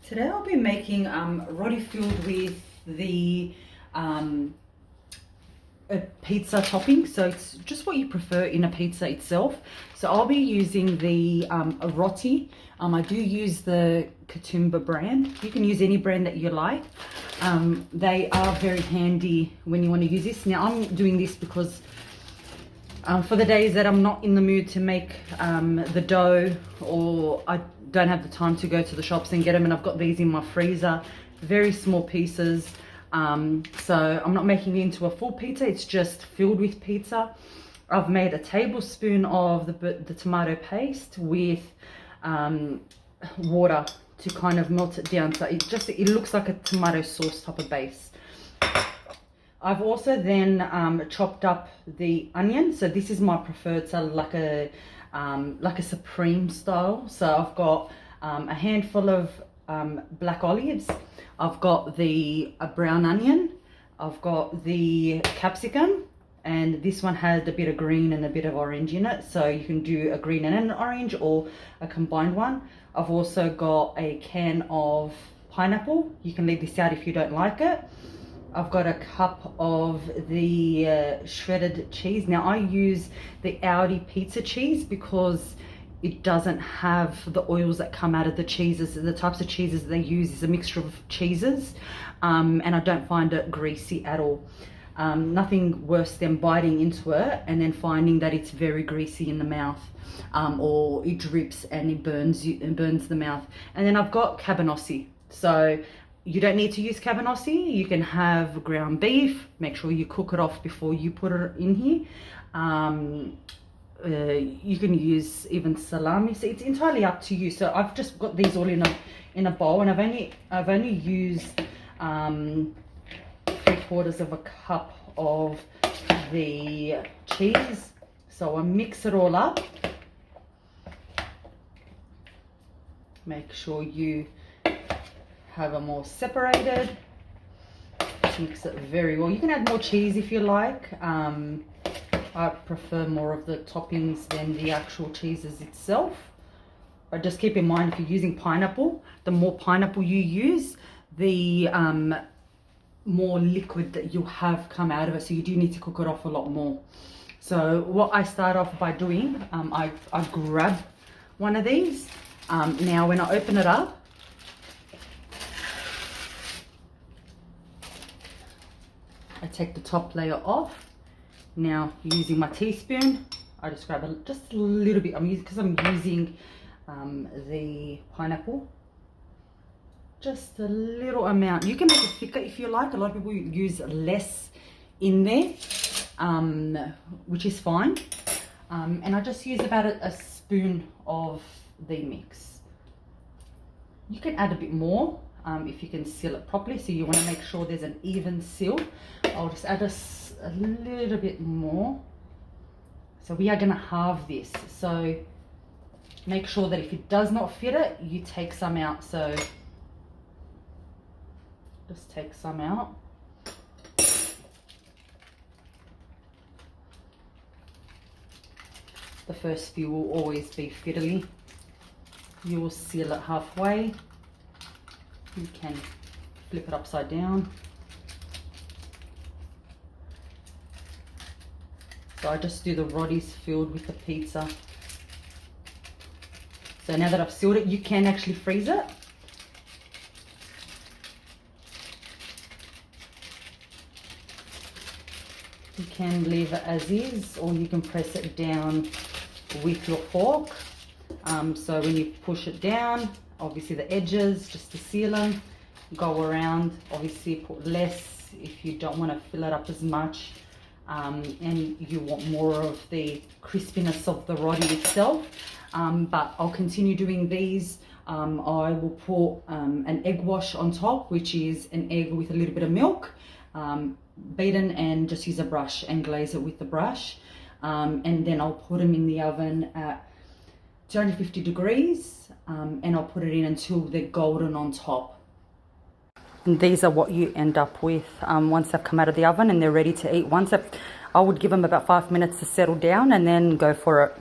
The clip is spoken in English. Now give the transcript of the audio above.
Today I'll be making roti filled with the a pizza topping. So it's just what you prefer in a pizza itself. So I'll be using the roti. I do use the Katoomba brand. You can use any brand that you like. They are very handy when you want to use this. Now I'm doing this because for the days that I'm not in the mood to make the dough, or I don't have the time to go to the shops and get them, and I've got these in my freezer, very small pieces. So I'm not making it into a full pizza, it's just filled with pizza. I've made a tablespoon of the tomato paste with water to kind of melt it down, so it looks like a tomato sauce type of base. I've also then chopped up the onion. So this is my preferred, so like a supreme style. So I've got a handful of black olives. I've got the brown onion. I've got the capsicum, and this one has a bit of green and a bit of orange in it. So you can do a green and an orange or a combined one. I've also got a can of pineapple. You can leave this out if you don't like it. I've got a cup of the shredded cheese. Now I use the Audi pizza cheese because it doesn't have the oils that come out of the cheeses. The types of cheeses they use is a mixture of cheeses, and I don't find it greasy at all. Nothing worse than biting into it and then finding that it's very greasy in the mouth, or it drips and it burns the mouth. And then I've got cabanossi. So you don't need to use cabanossi. You can have ground beef. Make sure you cook it off before you put it in here. You can use even salami. So it's entirely up to you. So I've just got these all in a bowl, and I've only used 3/4 of a cup of the cheese. So I mix it all up. Make sure you have them all separated. Mix it very well. You can add more cheese if you like. I prefer more of the toppings than the actual cheeses itself. But just keep in mind, if you're using pineapple, the more pineapple you use, the more liquid that you'll have come out of it. So you do need to cook it off a lot more. So what I start off by doing, I grab one of these. Now when I open it up, I take the top layer off. Now using my teaspoon, I just grab just a little bit. I'm using the pineapple. Just a little amount. You can make it thicker if you like. A lot of people use less in there, which is fine. And I just use about a spoon of the mix. You can add a bit more if you can seal it properly. So you want to make sure there's an even seal. I'll just add a little bit more. So we are going to halve this. So make sure that if it does not fit it, you take some out. So just take some out. The first few will always be fiddly. You will seal it halfway. You can flip it upside down. So I just do the rotis filled with the pizza. So now that I've sealed it, you can actually freeze it. You can leave it as is, or you can press it down with your fork. So when you push it down, obviously the edges, just to seal them, go around. Obviously put less if you don't want to fill it up as much, and you want more of the crispiness of the roti itself. But I'll continue doing these. I will put an egg wash on top, which is an egg with a little bit of milk, beaten, and just use a brush and glaze it with the brush. And then I'll put them in the oven at 250 degrees, and I'll put it in until they're golden on top. And these are what you end up with once they've come out of the oven and they're ready to eat. I would give them about 5 minutes to settle down and then go for it.